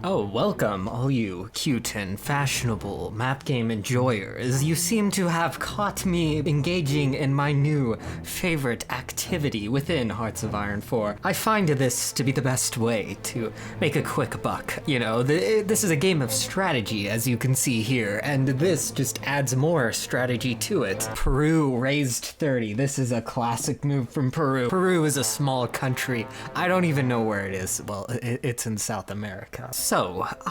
Oh, welcome, all you cute and fashionable map game enjoyers. You seem to have caught me engaging in my new favorite activity within Hearts of Iron 4. I find this to be the best way to make a quick buck. You know, this is a game of strategy, as you can see here, and this just adds more strategy to it. Peru raised 30. This is a classic move from Peru. Peru is a small country. I don't even know where it is. Well, it's in South America. So,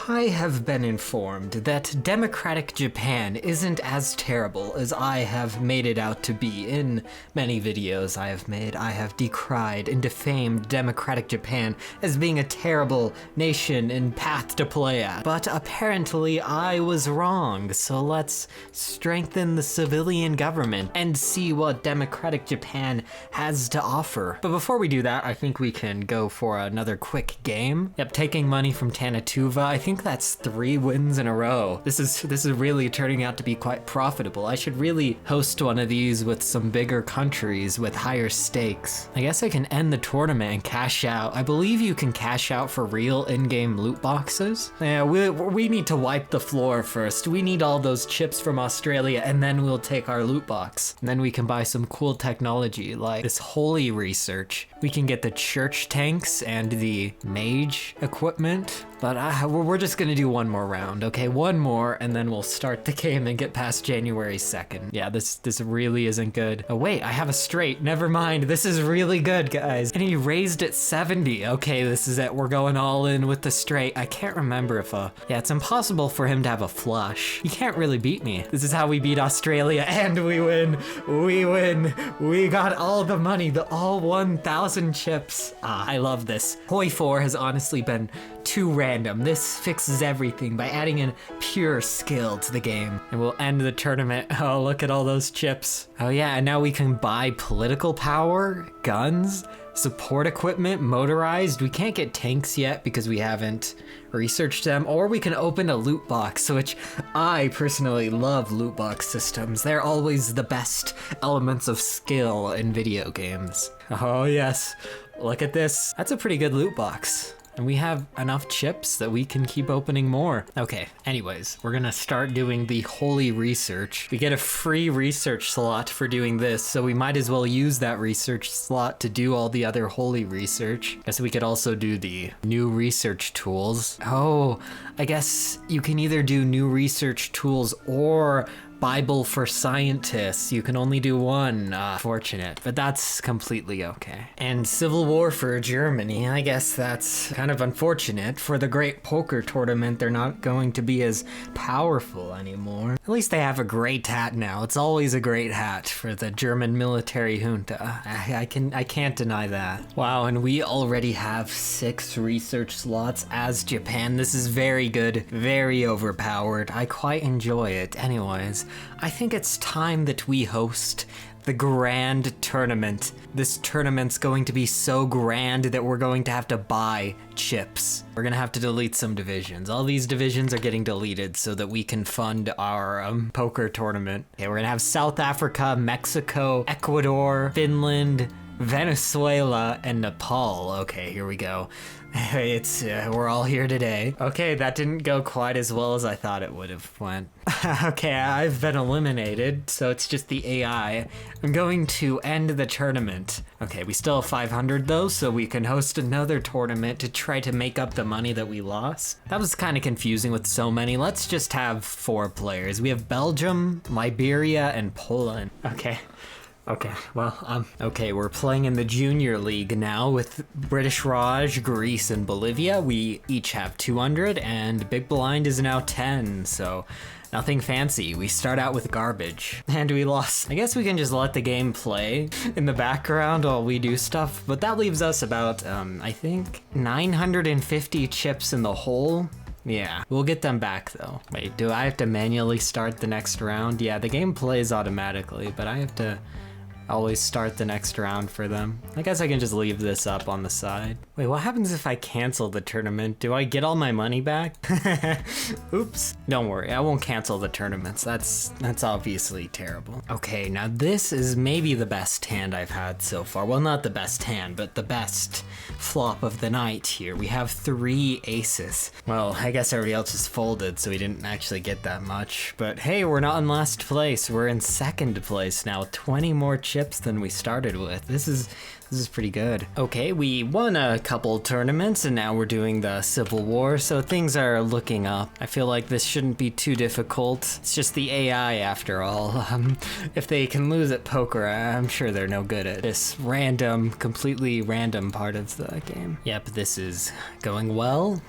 I have been informed that democratic Japan isn't as terrible as I have made it out to be. In many videos I have made, I have decried and defamed democratic Japan as being a terrible nation and path to play at. But apparently I was wrong, so let's strengthen the civilian government and see what democratic Japan has to offer. But before we do that, I think we can go for another quick game. Yep, taking money from Tanatuva. I think that's 3 wins in a row. This is really turning out to be quite profitable. I should really host one of these with some bigger countries with higher stakes. I guess I can end the tournament and cash out. I believe you can cash out for real in-game loot boxes. Yeah, we need to wipe the floor first. We need all those chips from Australia, and then we'll take our loot box. And then we can buy some cool technology like this holy research. We can get the church tanks and the mage equipment. But we're just gonna do one more round, okay? One more, and then we'll start the game and get past January 2nd. Yeah, this really isn't good. Oh wait, I have a straight. Never mind. This is really good, guys. And he raised it 70. Okay, this is it. We're going all in with the straight. I can't remember if yeah, it's impossible for him to have a flush. He can't really beat me. This is how we beat Australia, and we win. We win. We got all the money, all 1,000 chips. I love this. Hoi4 has honestly been too random. This fixes everything by adding in pure skill to the game. And we'll end the tournament. Oh, look at all those chips. Oh yeah, and now we can buy political power, guns, support equipment, motorized. We can't get tanks yet because we haven't researched them, or we can open a loot box, which I personally love loot box systems. They're always the best elements of skill in video games. Oh yes, look at this. That's a pretty good loot box. And we have enough chips that we can keep opening more. Okay, anyways, we're gonna start doing the holy research. We get a free research slot for doing this, so we might as well use that research slot to do all the other holy research. Guess we could also do the new research tools. Oh, I guess you can either do new research tools or Bible for scientists. You can only do one. Fortunate, but that's completely okay. And civil war for Germany. I guess that's kind of unfortunate. For the great poker tournament, they're not going to be as powerful anymore. At least they have a great hat now. It's always a great hat for the German military junta. I can't deny that. Wow, and we already have 6 research slots as Japan. This is very good, very overpowered. I quite enjoy it. Anyways, I think it's time that we host the grand tournament. This tournament's going to be so grand that we're going to have to buy chips. We're gonna have to delete some divisions. All these divisions are getting deleted so that we can fund our poker tournament. Okay, we're gonna have South Africa, Mexico, Ecuador, Finland, Venezuela, and Nepal. Okay, here we go. We're all here today. Okay, that didn't go quite as well as I thought it would have went. Okay, I've been eliminated, so it's just the AI. I'm going to end the tournament. Okay, we still have 500 though, so we can host another tournament to try to make up the money that we lost. That was kind of confusing with so many. Let's just have 4 players. We have Belgium, Liberia, and Poland. Okay, well, okay, we're playing in the Junior League now with British Raj, Greece, and Bolivia. We each have 200, and Big Blind is now 10, so nothing fancy. We start out with garbage, and we lost. I guess we can just let the game play in the background while we do stuff, but that leaves us about, I think, 950 chips in the hole. Yeah, we'll get them back though. Wait, do I have to manually start the next round? Yeah, the game plays automatically, but I have to always start the next round for them. I guess I can just leave this up on the side. Wait, what happens if I cancel the tournament? Do I get all my money back? Oops. Don't worry, I won't cancel the tournaments. That's obviously terrible. Okay, now this is maybe the best hand I've had so far. Well, not the best hand, but the best flop of the night here. We have 3 aces. Well, I guess everybody else just folded, so we didn't actually get that much. But hey, we're not in last place. We're in second place now. 20 more chips than we started with. This is pretty good. Okay, we won a couple tournaments and now we're doing the Civil War, so things are looking up. I feel like this shouldn't be too difficult. It's just the AI after all. If they can lose at poker, I'm sure they're no good at this completely random part of the game. Yep, this is going well.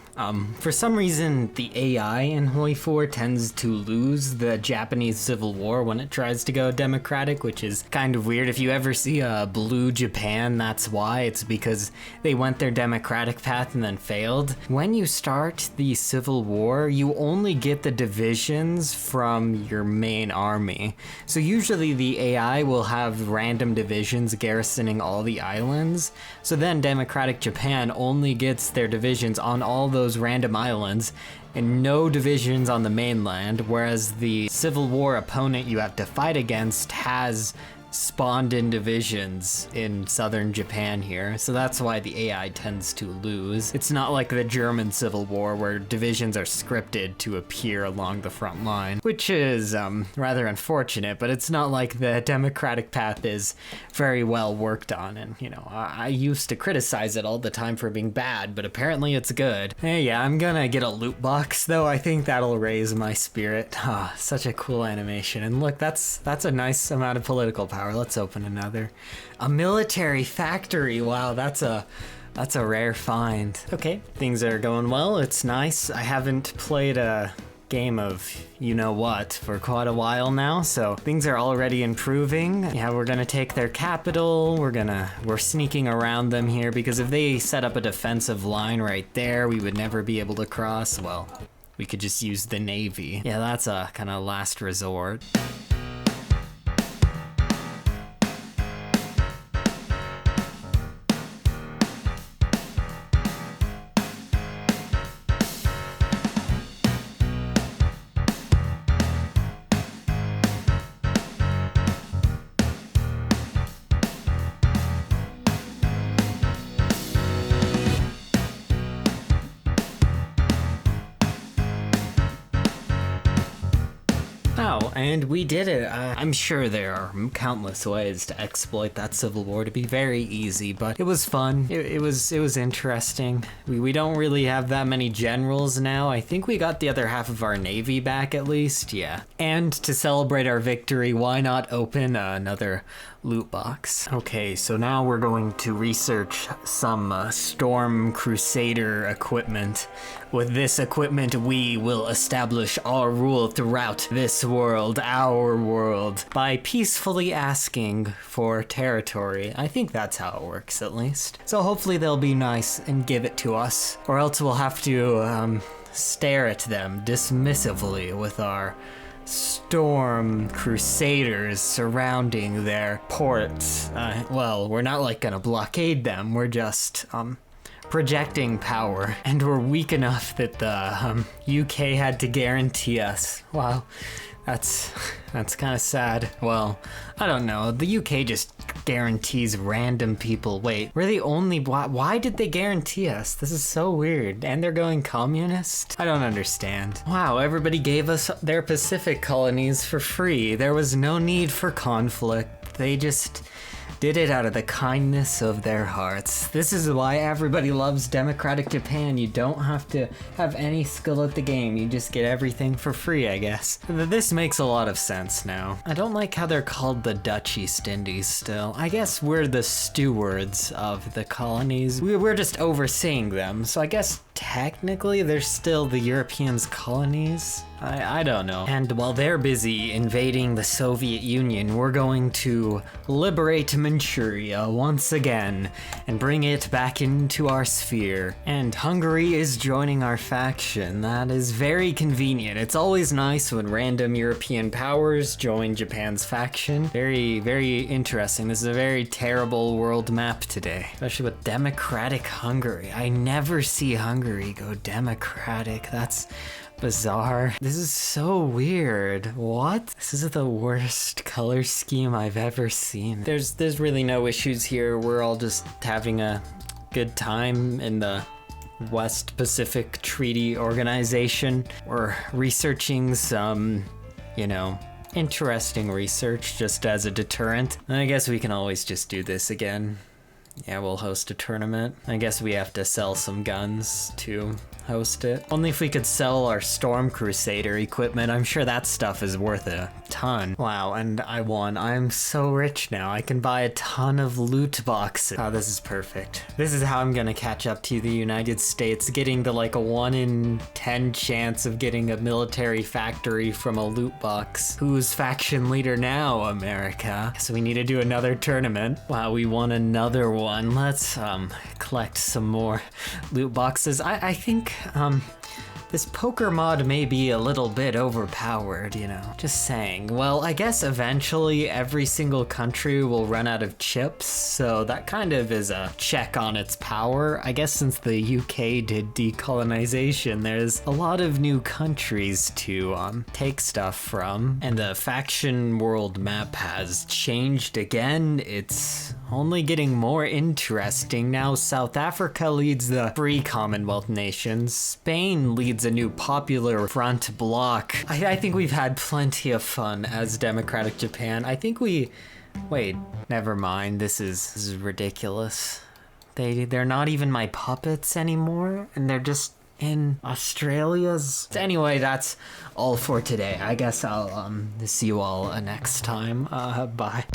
For some reason, the AI in Hoi4 tends to lose the Japanese Civil War when it tries to go democratic, which is kind of weird. If you ever see a blue Japan, that's why. It's because they went their democratic path and then failed. When you start the Civil War, you only get the divisions from your main army. So usually the AI will have random divisions garrisoning all the islands. So then democratic Japan only gets their divisions on all those random islands and no divisions on the mainland, whereas the Civil War opponent you have to fight against has spawned in divisions in southern Japan here, so that's why the AI tends to lose. It's not like the German Civil War where divisions are scripted to appear along the front line, which is rather unfortunate, but it's not like the democratic path is very well worked on, and you know, I used to criticize it all the time for being bad, but apparently it's good. Hey, yeah, I'm gonna get a loot box though. I think that'll raise my spirit. Ah, such a cool animation, and look, that's a nice amount of political power. Let's open another. A military factory. Wow, that's a rare find. Okay, things are going well. It's nice. I haven't played a game of you-know-what for quite a while now, so things are already improving. Yeah, we're gonna take their capital. We're sneaking around them here because if they set up a defensive line right there, we would never be able to cross. Well, we could just use the navy. Yeah, that's a kind of last resort. And we did it. I'm sure there are countless ways to exploit that Civil War to be very easy, but it was fun. It was interesting. We don't really have that many generals now. I think we got the other half of our navy back at least, yeah. And to celebrate our victory, why not open another loot box? Okay, so now we're going to research some Storm Crusader equipment. With this equipment, we will establish our rule throughout this world, our world, by peacefully asking for territory. I think that's how it works, at least. So hopefully they'll be nice and give it to us, or else we'll have to stare at them dismissively with our Storm Crusaders surrounding their ports. Well, we're not like gonna blockade them, we're just projecting power, and we're weak enough that the UK had to guarantee us. Wow, that's kind of sad. Well, I don't know, the UK just guarantees random people. Wait, we're the only why did they guarantee us? This is so weird. And they're going communist? I don't understand. Wow, everybody gave us their Pacific colonies for free. There was no need for conflict. They just did it out of the kindness of their hearts. This is why everybody loves democratic Japan. You don't have to have any skill at the game. You just get everything for free, I guess. This makes a lot of sense now. I don't like how they're called the Dutch East Indies still. I guess we're the stewards of the colonies. We're just overseeing them, so I guess technically they're still the Europeans' colonies. I don't know. And while they're busy invading the Soviet Union, we're going to liberate Manchuria once again and bring it back into our sphere. And Hungary is joining our faction. That is very convenient. It's always nice when random European powers join Japan's faction. Very, very interesting. This is a very terrible world map today, especially with democratic Hungary. I never see Hungary go democratic. That's bizarre. This is so weird. What? This is the worst color scheme I've ever seen. There's really no issues here. We're all just having a good time in the West Pacific Treaty Organization. We're researching some, interesting research just as a deterrent. And I guess we can always just do this again. Yeah, we'll host a tournament. I guess we have to sell some guns to host it. Only if we could sell our Storm Crusader equipment. I'm sure that stuff is worth a ton. Wow, and I won. I'm so rich now. I can buy a ton of loot boxes. Oh, this is perfect. This is how I'm gonna catch up to the United States, getting the a 1 in 10 chance of getting a military factory from a loot box. Who's faction leader now, America? So we need to do another tournament. Wow, we won another one. Let's collect some more loot boxes. I think this poker mod may be a little bit overpowered, just saying. Well, I guess eventually every single country will run out of chips, so that kind of is a check on its power. I guess since the UK did decolonization, there's a lot of new countries to take stuff from, and the faction world map has changed again. It's only getting more interesting. Now South Africa leads the free Commonwealth nations. Spain leads a new popular front bloc. I think we've had plenty of fun as Democratic Japan. I think wait, never mind. This is ridiculous. They're not even my puppets anymore, and they're just in Australia's. Anyway, that's all for today. I guess I'll see you all next time. Bye.